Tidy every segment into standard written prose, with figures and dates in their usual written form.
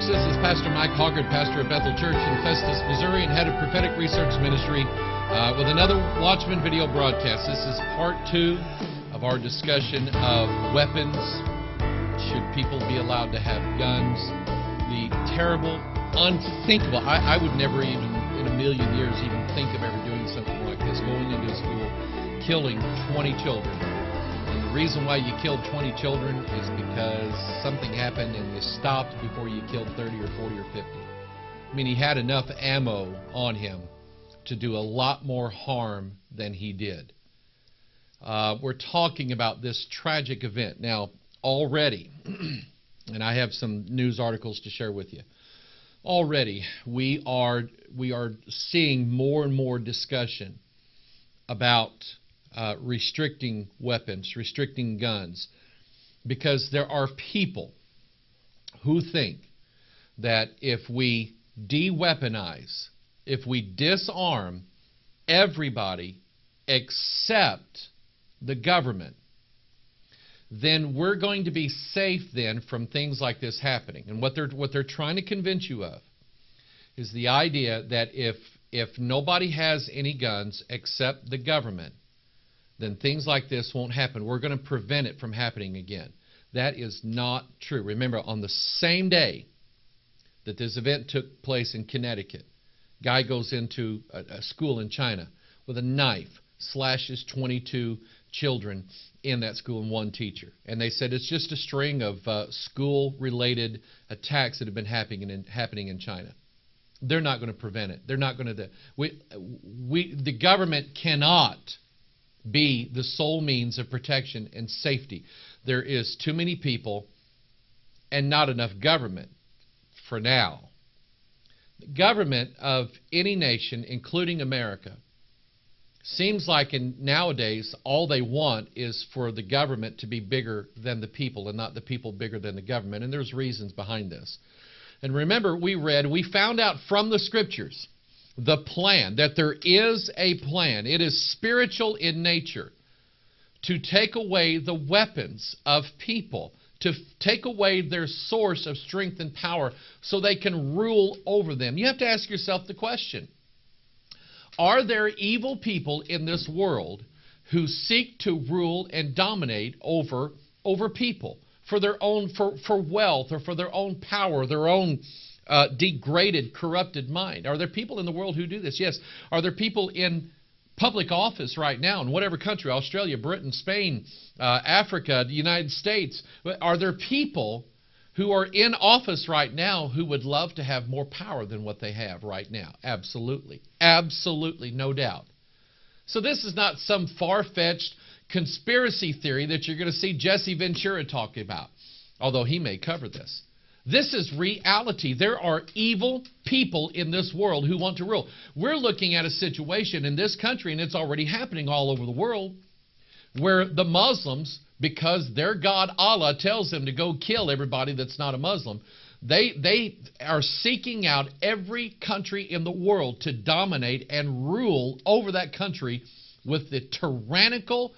folks. This is Pastor Mike Hoggard, pastor of Bethel Church in Festus, Missouri, and head of prophetic research ministry with another Watchman video broadcast. This is part 2 of our discussion of weapons. Should people be allowed to have guns? The terrible, unthinkable, I would never even in a million years even think of ever doing something like this, going into a school, killing 20 children. And the reason why you killed 20 children is because something happened and you stopped before you killed 30 or 40 or 50. I mean, he had enough ammo on him to do a lot more harm than he did. We're talking about this tragic event. Now, already, and I have some news articles to share with you, already we are seeing more and more discussion about restricting weapons, restricting guns, because there are people who think that if we de-weaponize, if we disarm everybody except the government, then we're going to be safe then from things like this happening. And what they're trying to convince you of is the idea that if nobody has any guns except the government, then things like this won't happen. We're going to prevent it from happening again. That is not true. Remember, on the same day that this event took place in Connecticut, guy goes into a school in China with a knife, slashes 22 children in that school and one teacher. And they said it's just a string of school-related attacks that have been happening in China. They're not going to prevent it. They're not going to. The government cannot be the sole means of protection and safety. There is too many people and not enough government for now. The government of any nation, including America, seems like nowadays all they want is for the government to be bigger than the people and not the people bigger than the government. And there's reasons behind this. And remember, we found out from the Scriptures the plan, that there is a plan. It is spiritual in nature, to take away the weapons of people, to take away their source of strength and power so they can rule over them. You have to ask yourself the question, are there evil people in this world who seek to rule and dominate over people for their own for wealth or for their own power, their own degraded, corrupted mind? Are there people in the world who do this? Yes. Are there people in public office right now in whatever country, Australia, Britain, Spain, Africa, the United States? Are there people who are in office right now who would love to have more power than what they have right now? Absolutely. Absolutely, no doubt. So this is not some far-fetched conspiracy theory that you're going to see Jesse Ventura talking about, although he may cover this. This is reality. There are evil people in this world who want to rule. We're looking at a situation in this country, and it's already happening all over the world, where the Muslims, because their God Allah tells them to go kill everybody that's not a Muslim, they are seeking out every country in the world to dominate and rule over that country with the tyrannical,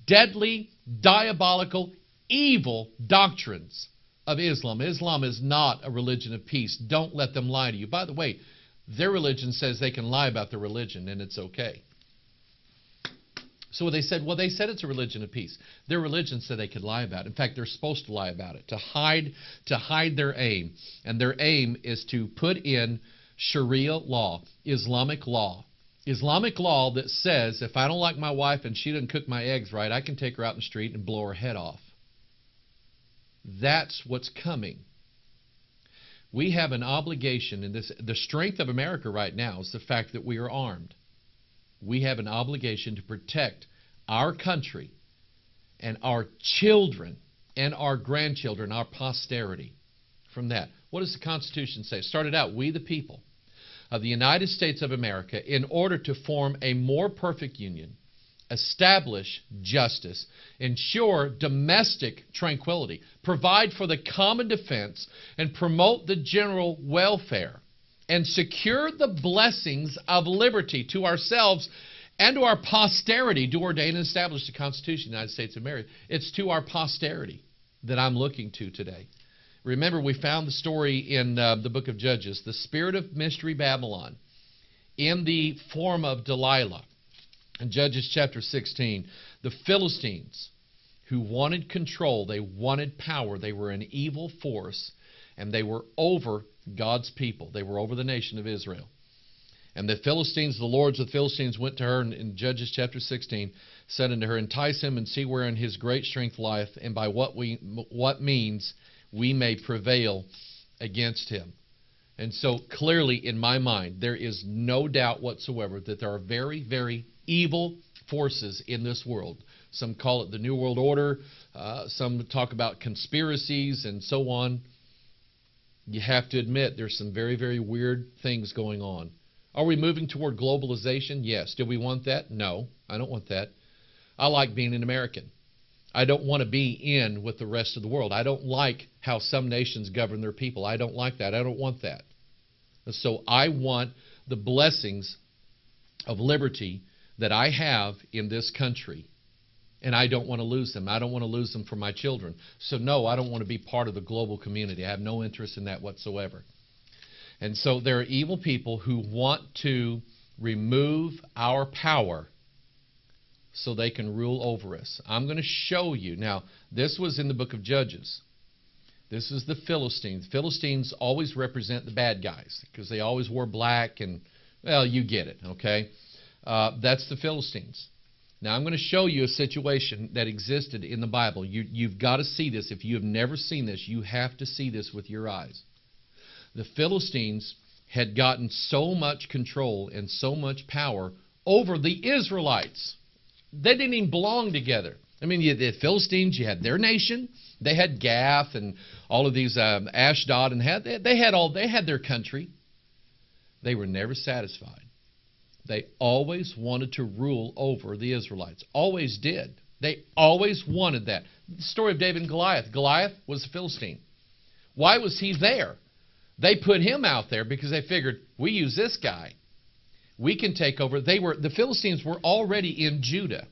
deadly, diabolical, evil doctrines of Islam. Islam is not a religion of peace. Don't let them lie to you. By the way, their religion says they can lie about their religion and it's okay. So what they said, well, they said it's a religion of peace. Their religion said they could lie about it. In fact, they're supposed to lie about it, to hide their aim. And their aim is to put in Sharia law, Islamic law that says if I don't like my wife and she doesn't cook my eggs right, I can take her out in the street and blow her head off. That's what's coming. We have an obligation in this. The strength of America right now is the fact that we are armed. We have an obligation to protect our country and our children and our grandchildren, our posterity from that. What does the Constitution say? It started out, we the people of the United States of America, in order to form a more perfect union, establish justice, ensure domestic tranquility, provide for the common defense, and promote the general welfare, and secure the blessings of liberty to ourselves and to our posterity, do ordain and establish the Constitution of the United States of America. It's to our posterity that I'm looking to today. Remember, we found the story in the book of Judges, the spirit of mystery Babylon, in the form of Delilah. In Judges chapter 16, the Philistines, who wanted control, they wanted power, they were an evil force, and they were over God's people. They were over the nation of Israel. And the Philistines, the lords of the Philistines, went to her in Judges chapter 16, said unto her, entice him and see wherein his great strength lieth, and by what means we may prevail against him. And so clearly in my mind, there is no doubt whatsoever that there are very, very evil forces in this world. Some call it the New World Order. Some talk about conspiracies and so on. You have to admit there's some very, very weird things going on. Are we moving toward globalization? Yes. Do we want that? No, I don't want that. I like being an American. I don't want to be in with the rest of the world. I don't like how some nations govern their people. I don't like that. I don't want that. So I want the blessings of liberty that I have in this country, and I don't want to lose them. I don't want to lose them for my children. So no, I don't want to be part of the global community. I have no interest in that whatsoever. And so there are evil people who want to remove our power so they can rule over us. I'm going to show you. Now, this was in the book of Judges. This is the Philistines. Philistines always represent the bad guys because they always wore black and, well, you get it, okay? That's the Philistines. Now, I'm going to show you a situation that existed in the Bible. You've got to see this. If you have never seen this, you have to see this with your eyes. The Philistines had gotten so much control and so much power over the Israelites. They didn't even belong together. I mean, the Philistines, you had their nation. They had Gath and all of these Ashdod, and they had their country. They were never satisfied. They always wanted to rule over the Israelites. Always did. They always wanted that. The story of David and Goliath. Goliath was a Philistine. Why was he there? They put him out there because they figured, we use this guy. We can take over. The Philistines were already in Judah.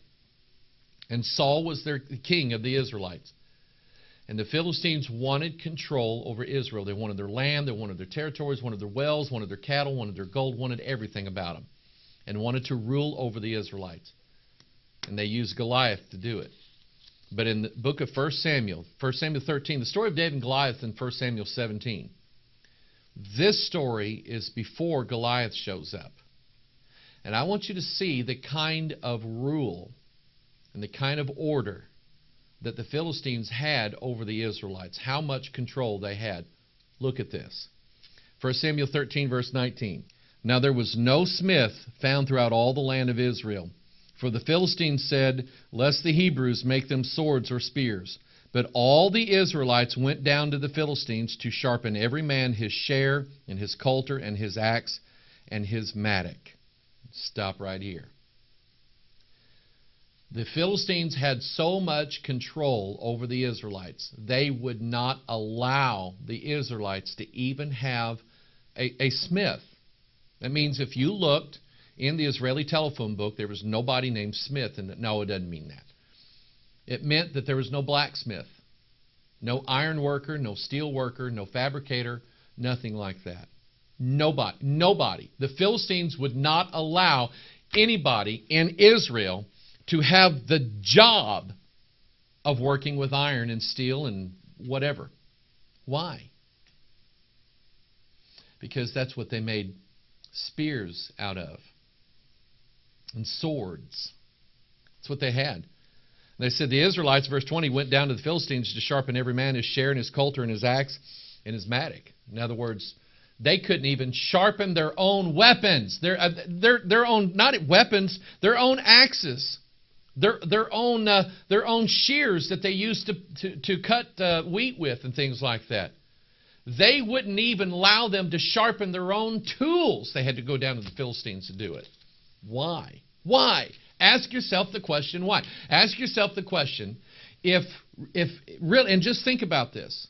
And Saul was their king of the Israelites. And the Philistines wanted control over Israel. They wanted their land, they wanted their territories, wanted their wells, wanted their cattle, wanted their gold, wanted everything about them. And wanted to rule over the Israelites. And they used Goliath to do it. But in the book of 1 Samuel 13, the story of David and Goliath in 1 Samuel 17, this story is before Goliath shows up. And I want you to see the kind of rule and the kind of order that the Philistines had over the Israelites, how much control they had. Look at this. 1 Samuel 13, verse 19. Now there was no smith found throughout all the land of Israel. For the Philistines said, lest the Hebrews make them swords or spears. But all the Israelites went down to the Philistines to sharpen every man his share and his coulter and his axe and his mattock. Stop right here. The Philistines had so much control over the Israelites, they would not allow the Israelites to even have a smith. That means if you looked in the Israeli telephone book, there was nobody named Smith. And no, it doesn't mean that. It meant that there was no blacksmith, no iron worker, no steel worker, no fabricator, nothing like that. Nobody. The Philistines would not allow anybody in Israel to have the job of working with iron and steel and whatever. Why? Because that's what they made spears out of. And swords. That's what they had. They said the Israelites, verse 20, went down to the Philistines to sharpen every man his share and his coulter and his axe and his mattock. In other words, they couldn't even sharpen their own weapons. Their own, not weapons, their own axes. Their own shears that they used to cut wheat with and things like that. They wouldn't even allow them to sharpen their own tools. They had to go down to the Philistines to do it. Why? Why? Ask yourself the question, why? Ask yourself the question, if really, and just think about this.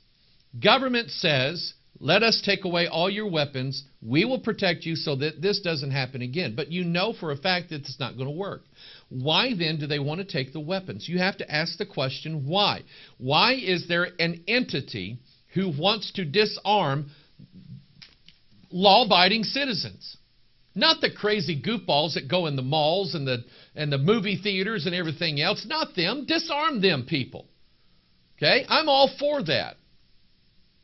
Government says, let us take away all your weapons. We will protect you so that this doesn't happen again. But you know for a fact that it's not going to work. Why then do they want to take the weapons? You have to ask the question, why? Why is there an entity who wants to disarm law-abiding citizens. Not the crazy goofballs that go in the malls and the movie theaters and everything else. Not them. Disarm them people. Okay? I'm all for that.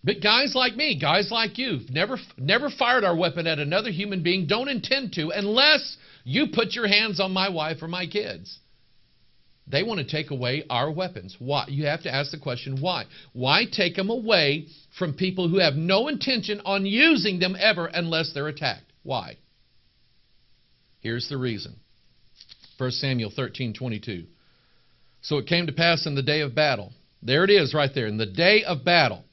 But guys like me, guys like you, never fired our weapon at another human being, don't intend to, unless you put your hands on my wife or my kids. They want to take away our weapons. Why? You have to ask the question, why? Why take them away from people who have no intention on using them ever unless they're attacked? Why? Here's the reason. 1 Samuel 13:22. So it came to pass in the day of battle. There it is right there. In the day of battle.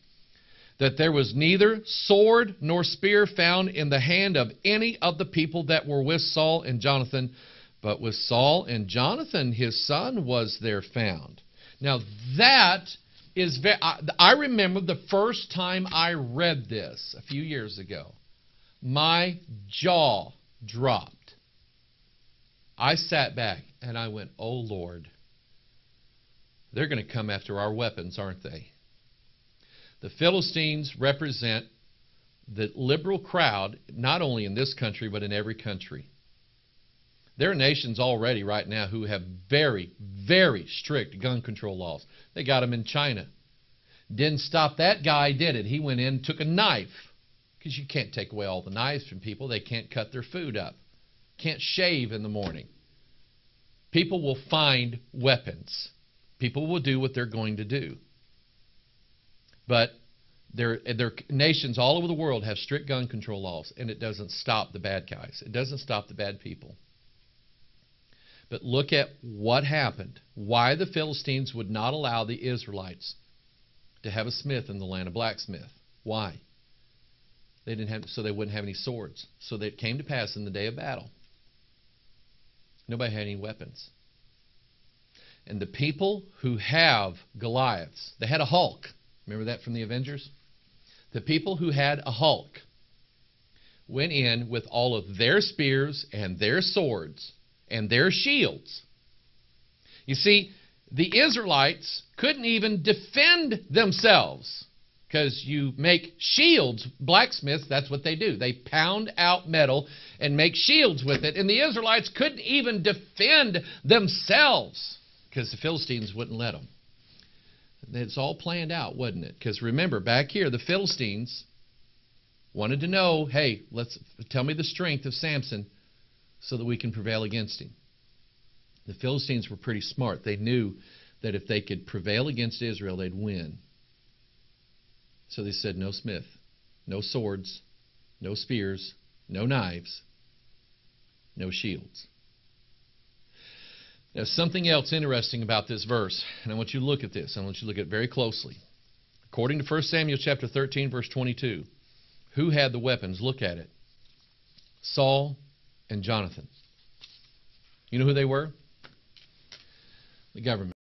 That there was neither sword nor spear found in the hand of any of the people that were with Saul and Jonathan. But with Saul and Jonathan, his son, was there found. Now that is I remember the first time I read this a few years ago. My jaw dropped. I sat back and I went, oh Lord, they're going to come after our weapons, aren't they? The Philistines represent the liberal crowd, not only in this country, but in every country. There are nations already right now who have very, very strict gun control laws. They got them in China. Didn't stop that guy, did it? He went in and took a knife. Because you can't take away all the knives from people. They can't cut their food up. Can't shave in the morning. People will find weapons. People will do what they're going to do. But there are nations all over the world have strict gun control laws, and it doesn't stop the bad guys. It doesn't stop the bad people. But look at what happened. Why the Philistines would not allow the Israelites to have a smith in the land, a blacksmith. Why? They didn't have, so they wouldn't have any swords. So it came to pass in the day of battle. Nobody had any weapons. And the people who have Goliaths, they had a Hulk. Remember that from the Avengers? The people who had a Hulk went in with all of their spears and their swords and their shields. You see, the Israelites couldn't even defend themselves because you make shields. Blacksmiths, that's what they do. They pound out metal and make shields with it. And the Israelites couldn't even defend themselves because the Philistines wouldn't let them. It's all planned out, wasn't it? Because remember, back here, the Philistines wanted to know, hey, tell me the strength of Samson so that we can prevail against him. The Philistines were pretty smart. They knew that if they could prevail against Israel, they'd win. So they said, no smith, no swords, no spears, no knives, no shields. There's something else interesting about this verse, and I want you to look at this. I want you to look at it very closely. According to 1 Samuel chapter 13, verse 22, who had the weapons? Look at it. Saul and Jonathan. You know who they were? The government.